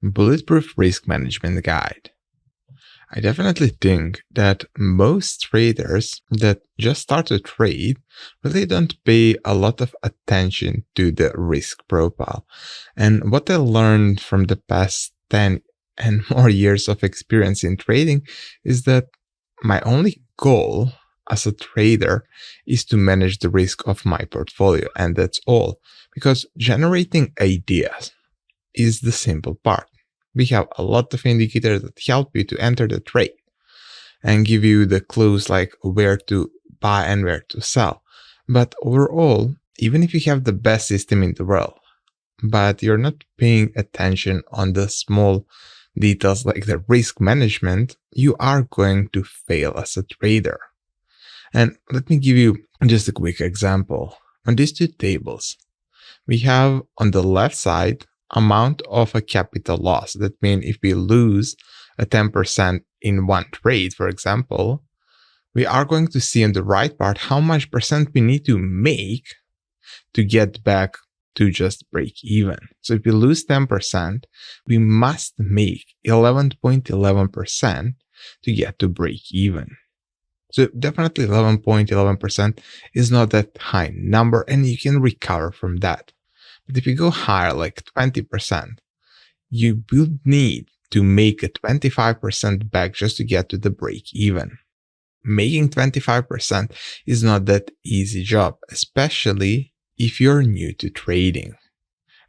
Bulletproof Risk Management Guide. I definitely think that most traders that just start to trade really don't pay a lot of attention to the risk profile. And what I learned from the past 10 and more years of experience in trading is that my only goal as a trader is to manage the risk of my portfolio. And that's all, because generating ideas is the simple part. We have a lot of indicators that help you to enter the trade and give you the clues like where to buy and where to sell. But overall, even if you have the best system in the world, but you're not paying attention on the small details like the risk management, you are going to fail as a trader. And let me give you just a quick example. On these two tables, we have on the left side amount of a capital loss. That means if we lose a 10% in one trade, for example, we are going to see on the right part how much percent we need to make to get back to just break even. So if we lose 10%, we must make 11.11% to get to break even. So definitely 11.11% is not that high number, and you can recover from that. But if you go higher, like 20%, you will need to make a 25% back just to get to the break even. Making 25% is not that easy job, especially if you're new to trading.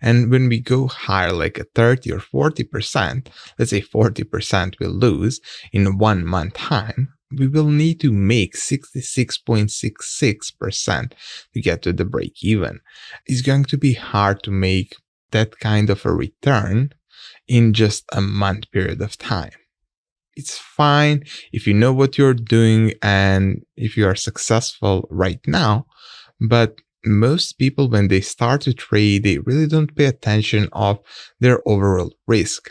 And when we go higher, like a 30 or 40%, let's say 40% we lose in 1 month time, we will need to make 66.66% to get to the break even. It's going to be hard to make that kind of a return in just a month period of time. It's fine if you know what you're doing and if you are successful right now, but most people, when they start to trade, they really don't pay attention of their overall risk.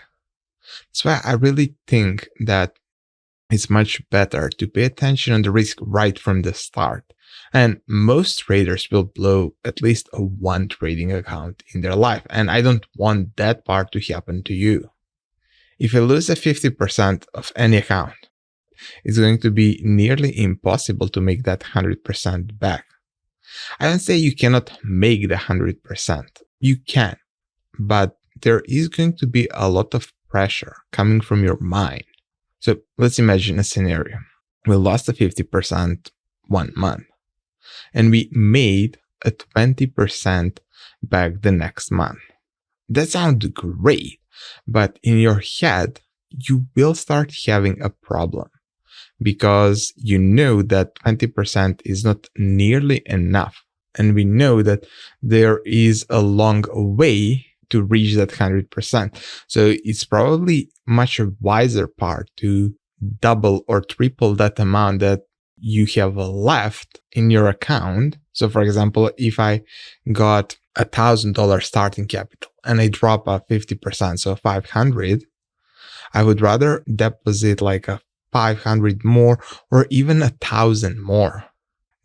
That's why I really think that it's much better to pay attention on the risk right from the start. And most traders will blow at least one trading account in their life. And I don't want that part to happen to you. If you lose a 50% of any account, it's going to be nearly impossible to make that 100% back. I don't say you cannot make the 100%. You can, but there is going to be a lot of pressure coming from your mind. So let's imagine a scenario. We lost a 50% 1 month, and we made a 20% back the next month. That sounds great, but in your head, you will start having a problem because you know that 20% is not nearly enough. And we know that there is a long way to reach that 100%. So it's probably much wiser part to double or triple that amount that you have left in your account. So for example, if I got $1,000 starting capital and I drop a 50%, so 500, I would rather deposit like a 500 more or even 1,000 more.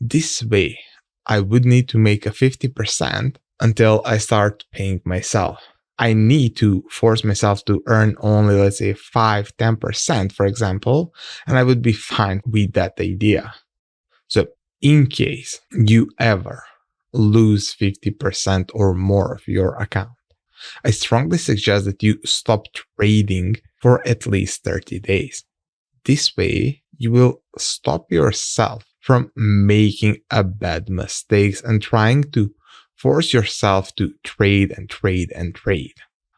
This way, I would need to make a 50% until I start paying myself. I need to force myself to earn only, let's say, 5-10%, for example, and I would be fine with that idea. So in case you ever lose 50% or more of your account, I strongly suggest that you stop trading for at least 30 days. This way, you will stop yourself from making a bad mistakes and trying to force yourself to trade and trade and trade.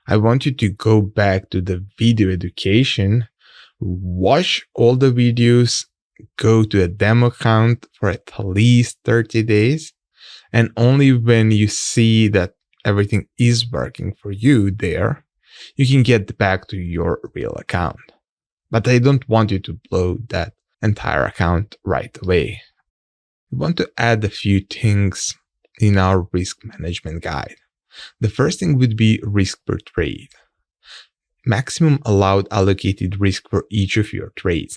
I want you to go back to the video education, watch all the videos, go to a demo account for at least 30 days. And only when you see that everything is working for you there, you can get back to your real account. But I don't want you to blow that entire account right away. We want to add a few things in our risk management guide. The first thing would be risk per trade. Maximum allowed allocated risk for each of your trades.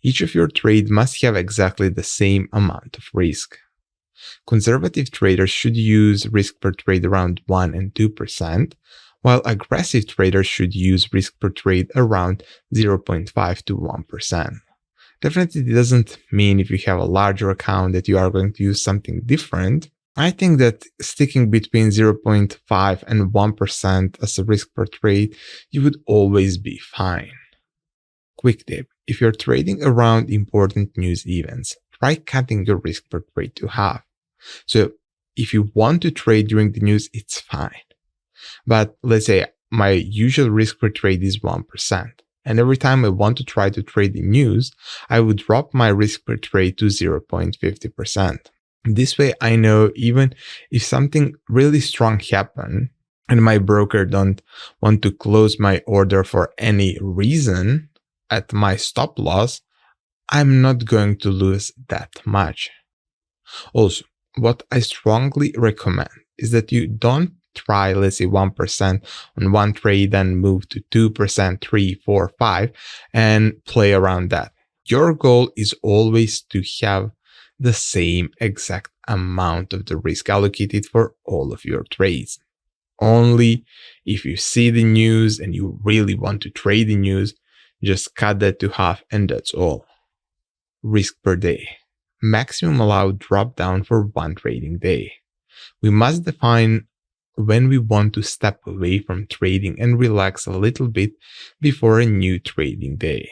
Each of your trades must have exactly the same amount of risk. Conservative traders should use risk per trade around 1 and 2%, while aggressive traders should use risk per trade around 0.5 to 1%. Definitely doesn't mean if you have a larger account that you are going to use something different. I think that sticking between 0.5 and 1% as a risk per trade, you would always be fine. Quick tip: if you're trading around important news events, try cutting your risk per trade to half. So if you want to trade during the news, it's fine. But let's say my usual risk per trade is 1%. And every time I want to try to trade the news, I would drop my risk per trade to 0.50%. This way, I know even if something really strong happens and my broker don't want to close my order for any reason at my stop loss, I'm not going to lose that much. Also, what I strongly recommend is that you don't try, let's say, 1% on one trade, then move to 2%, 3, 4, 5, and play around that. Your goal is always to have the same exact amount of the risk allocated for all of your trades. Only if you see the news and you really want to trade the news, just cut that to half and that's all. Risk per day. Maximum allowed drop down for one trading day. We must define when we want to step away from trading and relax a little bit before a new trading day.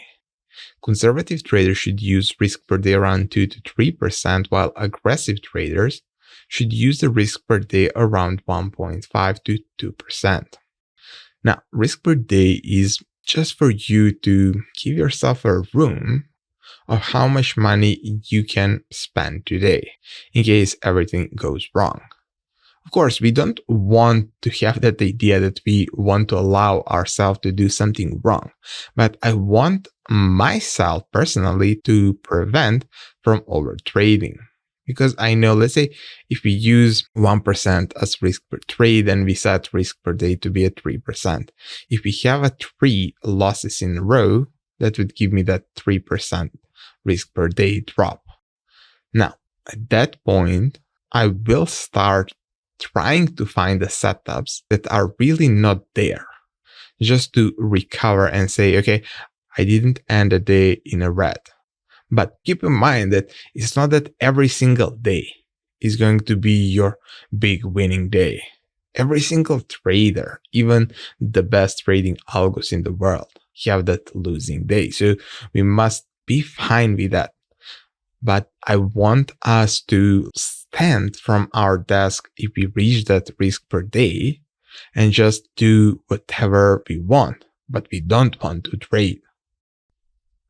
Conservative traders should use risk per day around 2 to 3%, while aggressive traders should use the risk per day around 1.5 to 2%. Now, risk per day is just for you to give yourself a room of how much money you can spend today in case everything goes wrong. Of course, we don't want to have that idea that we want to allow ourselves to do something wrong, but I want myself personally to prevent from over trading. Because I know, let's say, if we use 1% as risk per trade and we set risk per day to be at 3%, if we have 3 losses in a row, that would give me that 3% risk per day drop. Now, at that point, I will start trying to find the setups that are really not there, just to recover and say, okay, I didn't end the day in a red. But keep in mind that it's not that every single day is going to be your big winning day. Every single trader, even the best trading algos in the world, have that losing day. So we must be fine with that. But I want us to stand from our desk if we reach that risk per day and just do whatever we want, but we don't want to trade.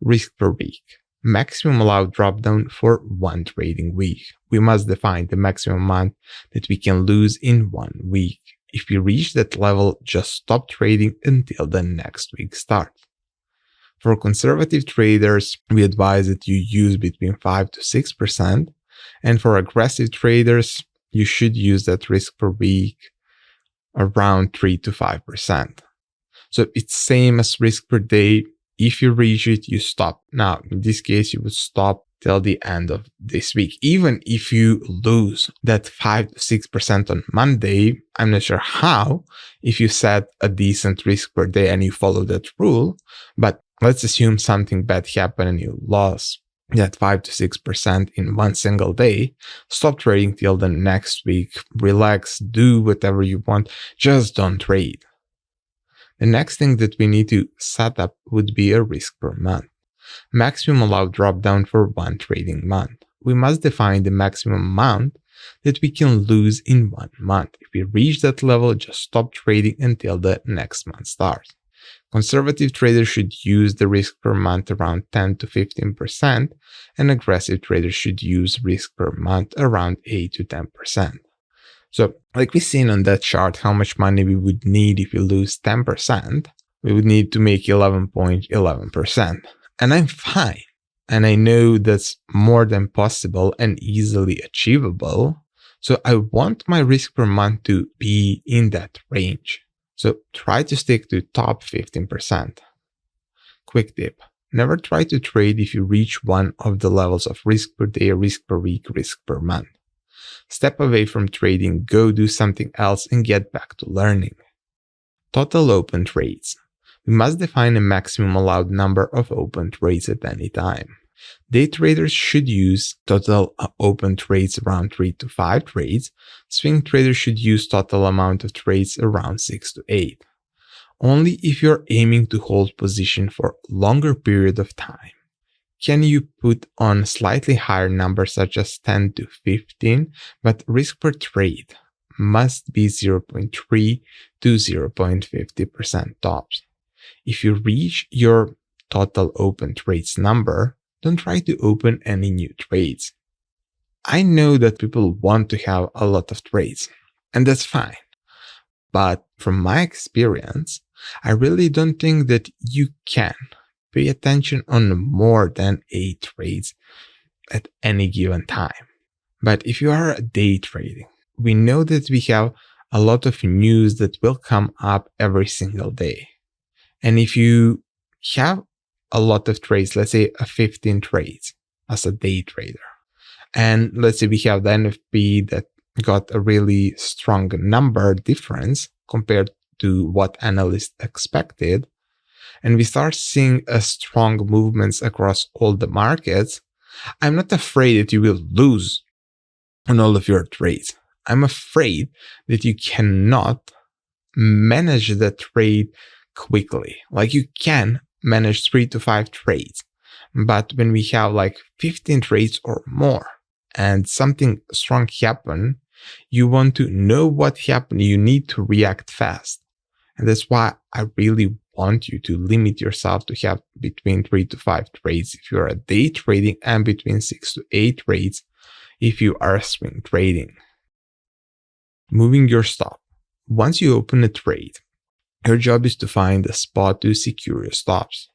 Risk per week. Maximum allowed drop down for one trading week. We must define the maximum amount that we can lose in 1 week. If we reach that level, just stop trading until the next week starts. For conservative traders, we advise that you use between 5 to 6%. And for aggressive traders, you should use that risk per week around 3 to 5%. So it's same as risk per day. If you reach it, you stop. Now, in this case, you would stop till the end of this week. Even if you lose that 5 to 6% on Monday, I'm not sure how, if you set a decent risk per day and you follow that rule, but let's assume something bad happened and you lost that 5 to 6% in one single day. Stop trading till the next week. Relax, do whatever you want. Just don't trade. The next thing that we need to set up would be a risk per month. Maximum allowed drop down for one trading month. We must define the maximum amount that we can lose in 1 month. If we reach that level, just stop trading until the next month starts. Conservative traders should use the risk per month around 10 to 15%, and aggressive traders should use risk per month around 8 to 10%. So, like we've seen on that chart, how much money we would need if we lose 10%, we would need to make 11.11%. And I'm fine. And I know that's more than possible and easily achievable. So I want my risk per month to be in that range. So try to stick to top 15%. Quick tip: never try to trade if you reach one of the levels of risk per day, risk per week, risk per month. Step away from trading, go do something else and get back to learning. Total open trades. We must define a maximum allowed number of open trades at any time. Day traders should use total open trades around 3 to 5 trades. Swing traders should use total amount of trades around 6 to 8. Only if you're aiming to hold position for longer period of time can you put on slightly higher numbers such as 10 to 15, but risk per trade must be 0.3 to 0.50% tops. If you reach your total open trades number, don't try to open any new trades. I know that people want to have a lot of trades, and that's fine. But from my experience, I really don't think that you can pay attention on more than 8 trades at any given time. But if you are day trading, we know that we have a lot of news that will come up every single day. And if you have a lot of trades, let's say 15 trades as a day trader, and let's say we have the NFP that got a really strong number difference compared to what analysts expected, and we start seeing strong movements across all the markets, I'm not afraid that you will lose on all of your trades. I'm afraid that you cannot manage the trade quickly. Like you can manage 3 to 5 trades, but when we have like 15 trades or more and something strong happen, you want to know what happened. You need to react fast. And that's why I really want you to limit yourself to have between 3 to 5 trades if you're a day trading, and between 6 to 8 trades if you are swing trading. Moving your stop. Once you open a trade, your job is to find a spot to secure your stops.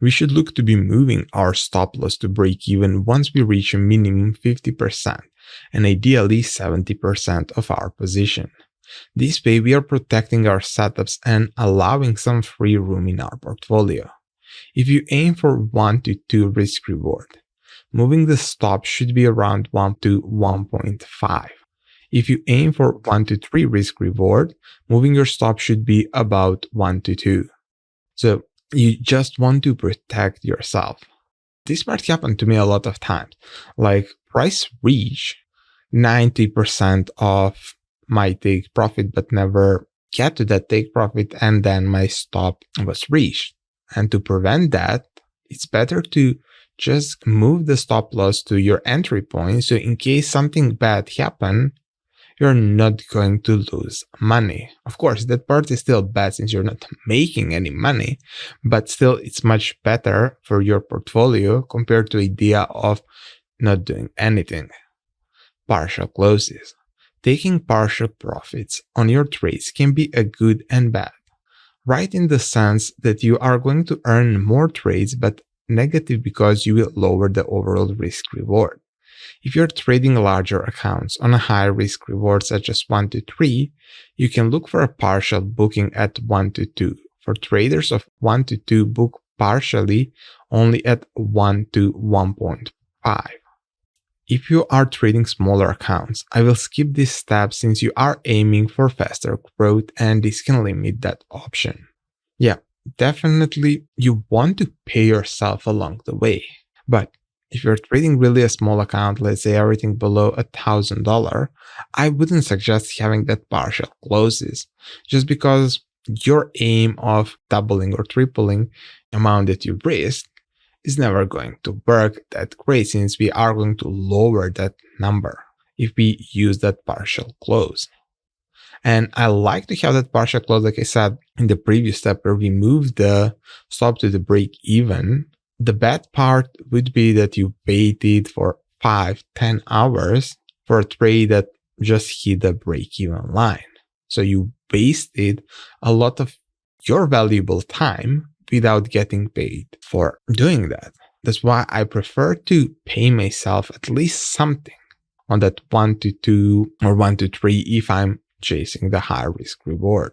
We should look to be moving our stop loss to break even once we reach a minimum 50% and ideally 70% of our position. This way, we are protecting our setups and allowing some free room in our portfolio. If you aim for 1 to 2 risk reward, moving the stop should be around 1 to 1.5. If you aim for 1 to 3 risk reward, moving your stop should be about 1 to 2. So you just want to protect yourself. This part happened to me a lot of times. Like price reach 90% of my take profit, but never get to that take profit, and then my stop was reached. And to prevent that, it's better to just move the stop loss to your entry point, so in case something bad happen, you're not going to lose money. Of course, that part is still bad since you're not making any money, but still it's much better for your portfolio compared to the idea of not doing anything. Partial closes. Taking partial profits on your trades can be a good and bad, right in the sense that you are going to earn more trades, but negative because you will lower the overall risk reward. If you're trading larger accounts on a high risk reward such as 1 to 3, you can look for a partial booking at 1 to 2. For traders of 1 to 2, book partially only at 1 to 1.5. If you are trading smaller accounts, I will skip this step since you are aiming for faster growth and this can limit that option. Yeah, definitely you want to pay yourself along the way. But if you're trading really a small account, let's say everything below $1,000, I wouldn't suggest having that partial closes, just because your aim of doubling or tripling amount that you risk is never going to work that great, since we are going to lower that number if we use that partial close. And I like to have that partial close, like I said in the previous step, where we move the stop to the break even. The bad part would be that you waited for 5-10 hours for a trade that just hit the break even line. So you wasted a lot of your valuable time without getting paid for doing that. That's why I prefer to pay myself at least something on that 1 to 2 or 1 to 3 if I'm chasing the high risk reward.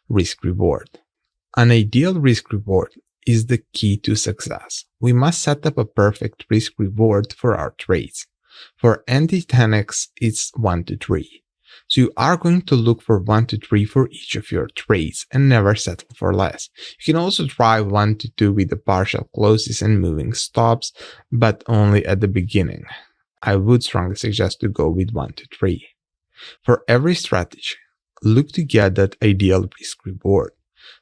Risk reward. An ideal risk reward is the key to success. We must set up a perfect risk reward for our trades. For NT10X, it's 1 to 3. So you are going to look for 1 to 3 for each of your trades and never settle for less. You can also try 1 to 2 with the partial closes and moving stops, but only at the beginning. I would strongly suggest to go with 1 to 3. For every strategy, look to get that ideal risk reward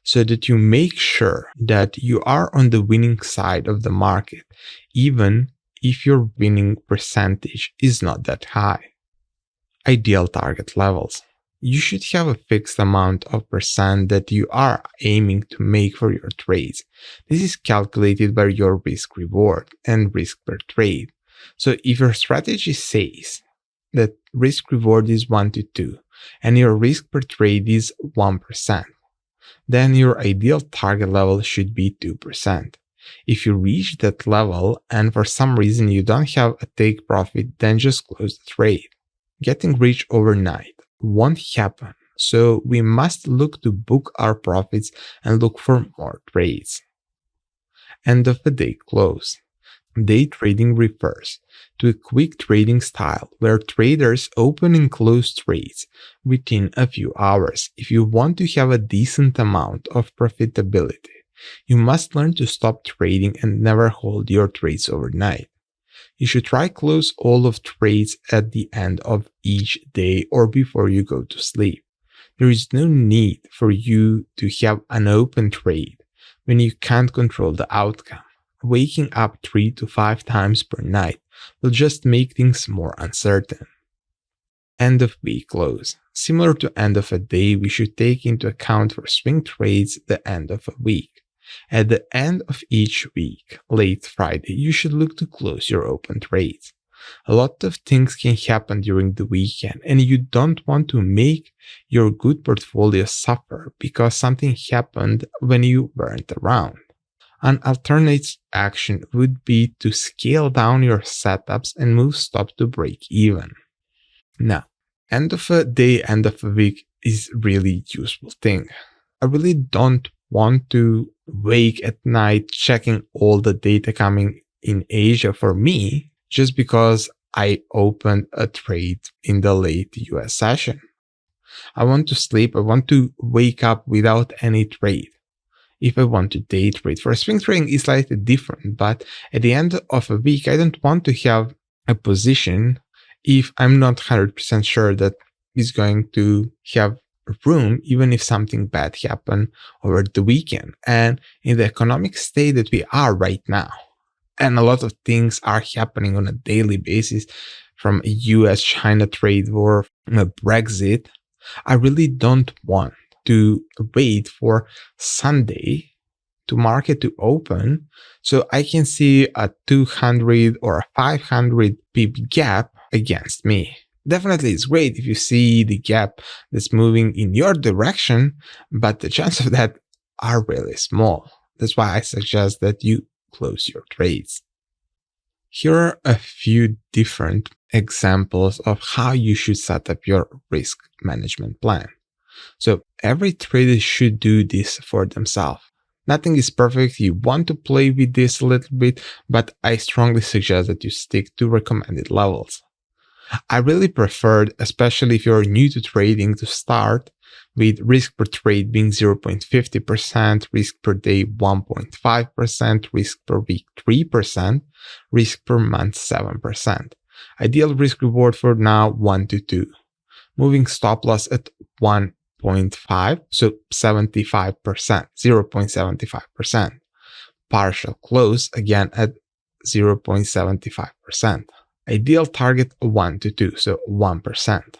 so that you make sure that you are on the winning side of the market, even if your winning percentage is not that high. Ideal target levels. You should have a fixed amount of percent that you are aiming to make for your trades. This is calculated by your risk reward and risk per trade. So if your strategy says that risk reward is 1 to 2 and your risk per trade is 1%, then your ideal target level should be 2%. If you reach that level and for some reason you don't have a take profit, then just close the trade. Getting rich overnight won't happen, so we must look to book our profits and look for more trades. End of the day close. Day trading refers to a quick trading style where traders open and close trades within a few hours. If you want to have a decent amount of profitability, you must learn to stop trading and never hold your trades overnight. You should try close all of trades at the end of each day or before you go to sleep. There is no need for you to have an open trade when you can't control the outcome. Waking up 3 to 5 times per night will just make things more uncertain. End of week close. Similar to end of a day, we should take into account for swing trades the end of a week. At the end of each week, late Friday, you should look to close your open trades. A lot of things can happen during the weekend, and you don't want to make your good portfolio suffer because something happened when you weren't around. An alternate action would be to scale down your setups and move stops to break even. Now, end of a day, end of a week is really useful thing. I really don't want to wake at night checking all the data coming in Asia for me just because I opened a trade in the late US session. I want to sleep. I want to wake up without any trade. If I want to day trade, for swing trading is slightly different, but at the end of a week, I don't want to have a position if I'm not 100% sure that it's going to have room, even if something bad happened over the weekend. And in the economic state that we are right now, and a lot of things are happening on a daily basis, from a US-China trade war, a Brexit, I really don't want to wait for Sunday to market to open so I can see a 200 or a 500 pip gap against me. Definitely it's great if you see the gap that's moving in your direction, but the chances of that are really small. That's why I suggest that you close your trades. Here are a few different examples of how you should set up your risk management plan. So every trader should do this for themselves. Nothing is perfect. You want to play with this a little bit, but I strongly suggest that you stick to recommended levels. I really prefer, especially if you're new to trading, to start with risk per trade being 0.50%, risk per day 1.5%, risk per week 3%, risk per month 7%. Ideal risk reward for now 1 to 2. Moving stop loss at 1.5, so 75%, 0.75%. Partial close again at 0.75%. Ideal target 1 to 2, so 1%.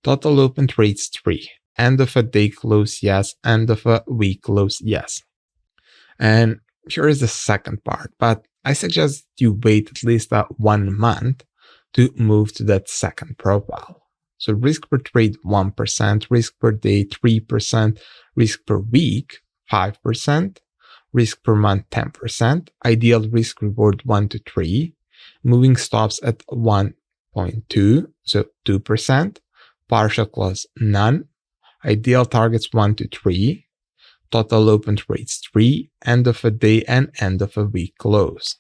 Total open trades 3. End of a day close, yes. End of a week close, yes. And here is the second part, but I suggest you wait at least 1 month to move to that second profile. So risk per trade 1%, risk per day 3%, risk per week 5%, risk per month 10%, ideal risk reward 1 to 3, moving stops at 1.2, so 2%, partial close none, ideal targets 1 to 3, total open trades 3, end of a day and end of a week close.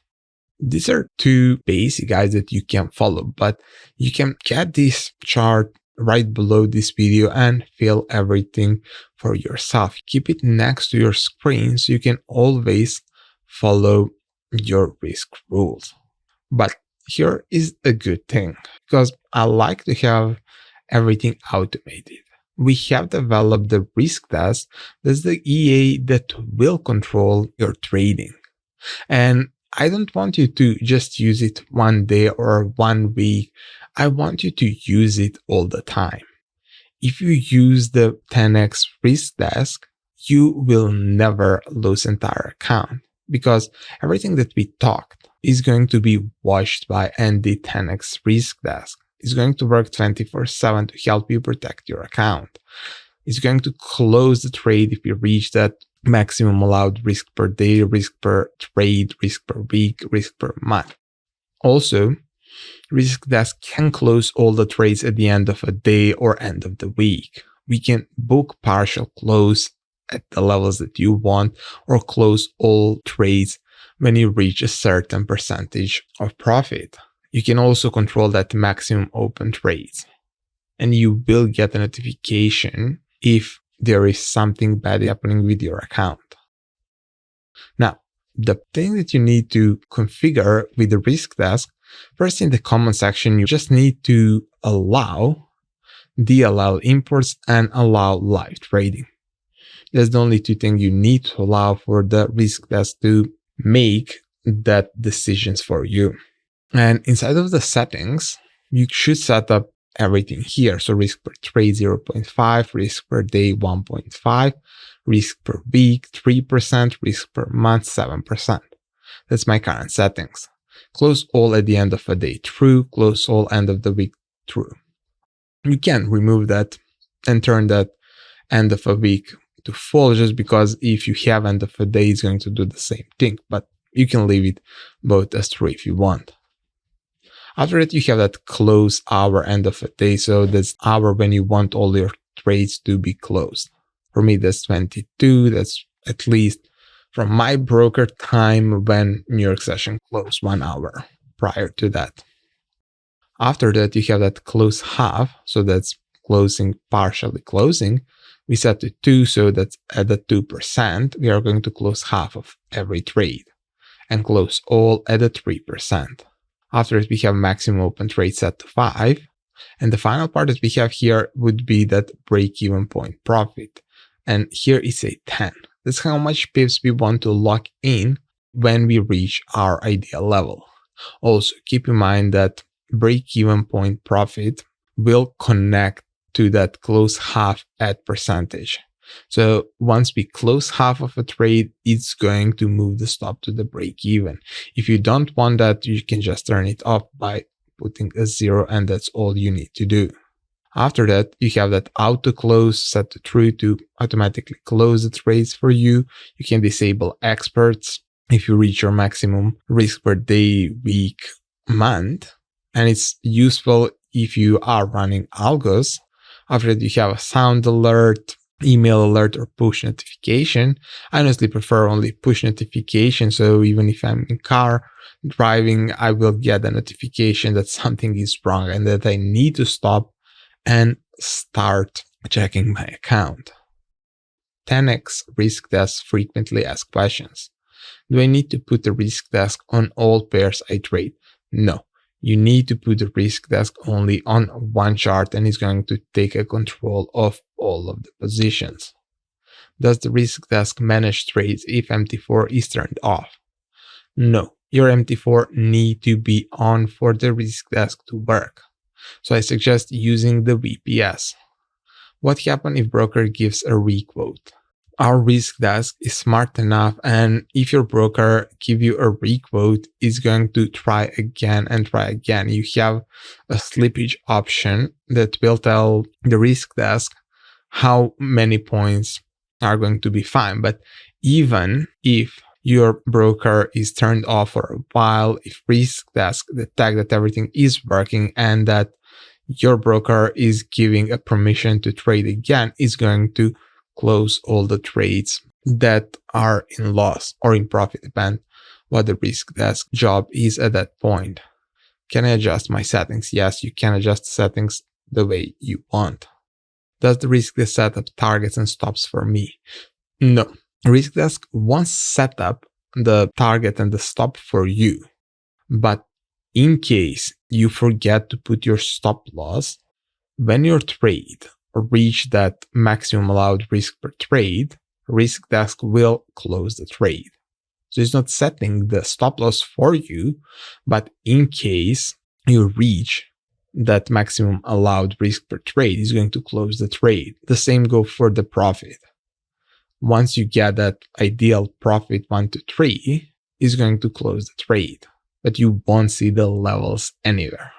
These are 2 basic guides that you can follow, but you can get this chart right below this video and fill everything for yourself. Keep it next to your screen so you can always follow your risk rules. But here is a good thing, because I like to have everything automated. We have developed the risk test. That's the EA that will control your trading. And I don't want you to just use it one day or 1 week. I want you to use it all the time. If you use the 10x risk desk, you will never lose entire account, because everything that we talked is going to be watched by the 10x risk desk. It's going to work 24/7 to help you protect your account. It's going to close the trade if you reach that maximum allowed risk per day, risk per trade, risk per week, risk per month. Also, risk desk can close all the trades at the end of a day or end of the week. We can book partial close at the levels that you want, or close all trades when you reach a certain percentage of profit. You can also control that maximum open trades, and you will get a notification if there is something bad happening with your account. Now, the thing that you need to configure with the risk desk, first in the comment section, you just need to allow DLL imports and allow live trading. That's the only two things you need to allow for the risk desk to make that decisions for you. And inside of the settings, you should set up everything here. So risk per trade 0.5, risk per day 1.5, risk per week 3%, risk per month 7%. That's my current settings. Close all at the end of a day, true. Close all end of the week, true. You can remove that and turn that end of a week to false, just because if you have end of a day, it's going to do the same thing, but you can leave it both as true if you want. After that, you have that close hour end of a day. So that's hour when you want all your trades to be closed. For me, that's 22. That's at least from my broker time when New York session closed, 1 hour prior to that. After that, you have that close half. So that's closing, partially closing. We set to 2. So that's at the 2%. We are going to close half of every trade and close all at the 3%. After it, we have maximum open trade set to 5. And the final part that we have here would be that break-even point profit. And here is a 10. That's how much pips we want to lock in when we reach our ideal level. Also, keep in mind that break-even point profit will connect to that close half at percentage. So once we close half of a trade, it's going to move the stop to the break even. If you don't want that, you can just turn it off by putting a 0, and that's all you need to do. After that, you have that auto close set to true to automatically close the trades for you. You can disable experts if you reach your maximum risk per day, week, month. And it's useful if you are running algos. After that, you have a sound alert, email alert, or push notification. I honestly prefer only push notification. So even if I'm in car driving, I will get a notification that something is wrong and that I need to stop and start checking my account. 10x risk desk frequently asked questions. Do I need to put the risk desk on all pairs I trade? No. You need to put the risk desk only on one chart, and it's going to take a control of all of the positions. Does the risk desk manage trades if MT4 is turned off? No, your MT4 need to be on for the risk desk to work. So I suggest using the VPS. What happens if broker gives a requote? Our risk desk is smart enough, and if your broker give you a requote, it's going to try again and try again. You have a slippage option that will tell the risk desk how many points are going to be fine. But even if your broker is turned off for a while, if risk desk detect that everything is working and that your broker is giving a permission to trade again, it's going to close all the trades that are in loss or in profit, depend what the risk desk job is at that point. Can I adjust my settings? Yes, you can adjust settings the way you want. Does the risk desk set up targets and stops for me? No. Risk desk won't set up the target and the stop for you. But in case you forget to put your stop loss, when your trade reach that maximum allowed risk per trade, risk desk will close the trade. So it's not setting the stop loss for you, but in case you reach that maximum allowed risk per trade, is going to close the trade. The same goes for the profit. Once you get that ideal profit 1 to 3, is going to close the trade, but you won't see the levels anywhere.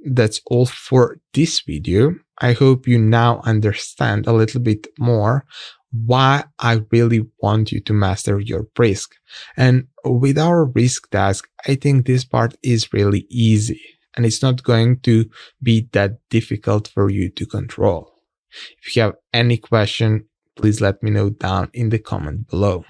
That's all for this video. I hope you now understand a little bit more why I really want you to master your risk. And with our risk task, I think this part is really easy and it's not going to be that difficult for you to control. If you have any question, please let me know down in the comment below.